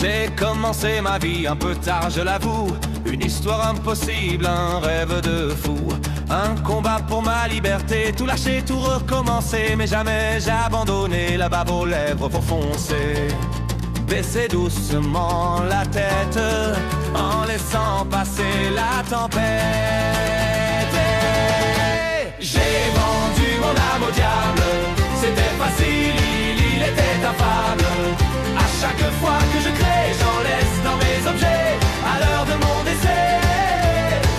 J'ai commencé ma vie un peu tard, je l'avoue. Une histoire impossible, un rêve de fou. Un combat pour ma liberté, tout lâcher, tout recommencer. Mais jamais j'ai abandonné, la bave aux lèvres pour foncer. Baisser doucement la tête, en laissant passer la tempête. J'ai vendu mon âme au diable, c'était facile, il était affable. À chaque fois que je crée, j'en laisse dans mes objets. À l'heure de mon décès,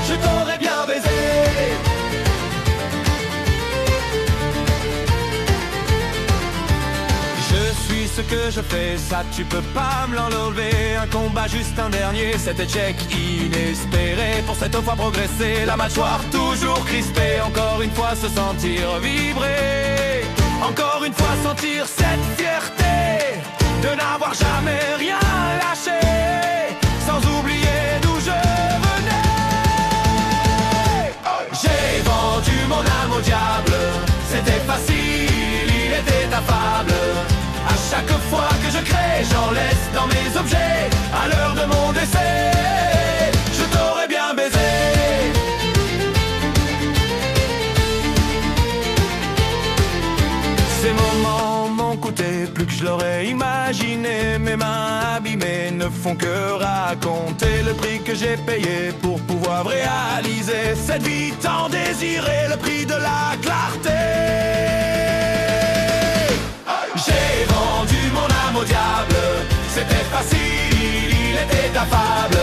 je t'aurais bien baisé. Je suis ce que je fais, ça tu peux pas me l'enlever. Un combat juste un dernier, cet échec inespéré. Pour cette fois progresser, la mâchoire toujours crispée. Encore une fois se sentir vibrer. Encore une fois sentir cette fierté de n'avoir jamais rien lâché, sans oublier d'où je venais. J'ai vendu mon âme au diable, c'était facile, il était affable. À chaque fois que je crée, j'en laisse dans mes objets. À l'heure de mon décès, je t'aurais bien baisé. Ces moments m'ont coûté plus que je l'aurais imaginé. Mes mains abîmées ne font que raconter le prix que j'ai payé pour pouvoir réaliser cette vie tant désirée, le prix de la clarté. J'ai vendu mon âme au diable, c'était facile, il était affable.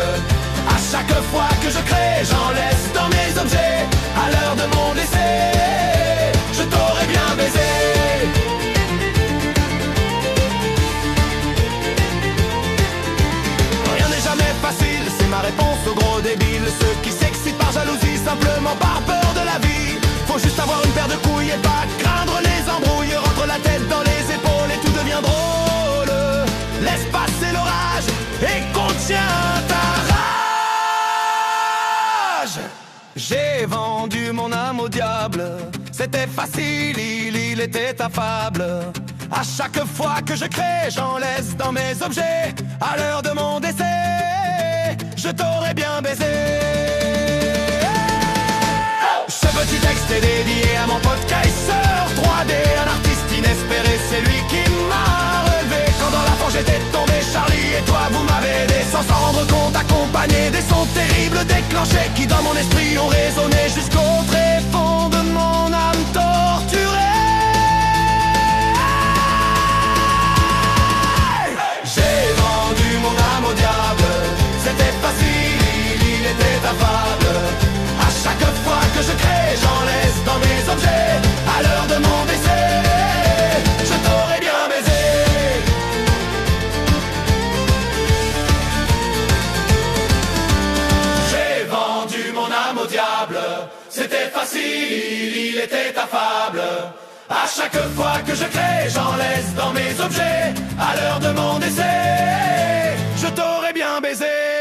À chaque fois que je crée, j'en laisse dans mes objets. À l'heure de mon décès, je t'aurais bien baisé. Rien n'est jamais facile, c'est ma réponse aux gros débiles. Ceux qui s'excitent par jalousie, simplement par peur de la vie. Faut juste avoir une paire de couilles et pas craindre les embrouilles. Rentre la tête dans les épaules et tout devient drôle. Laisse passer l'orage et contiens ta rage. J'ai vendu mon âme au diable, c'était facile, il était affable. À chaque fois que je crée, j'en laisse dans mes objets. À l'heure de mon décès, je t'aurais bien baisé. Ce petit texte est dédié à mon pote Kaiser 3D, un artiste inespéré, c'est lui qui m'a relevé. Quand dans la fange j'étais tombé, Charlie et toi vous m'avez aidé. Sans s'en rendre compte, accompagné des sons terribles déclenchés qui dans mon esprit ont résonné jusqu'au tréfonds de mon âme torturée. J'ai vendu mon âme au diable, c'était facile, il était affable. À chaque fois que je crée, j'en laisse dans mes objets. À l'heure de mon décès, je t'aurais bien baisé. J'ai vendu mon âme au diable, c'était facile, il était affable. À chaque fois que je crée, j'en laisse dans mes objets. À l'heure de mon décès, je t'aurais bien baisé.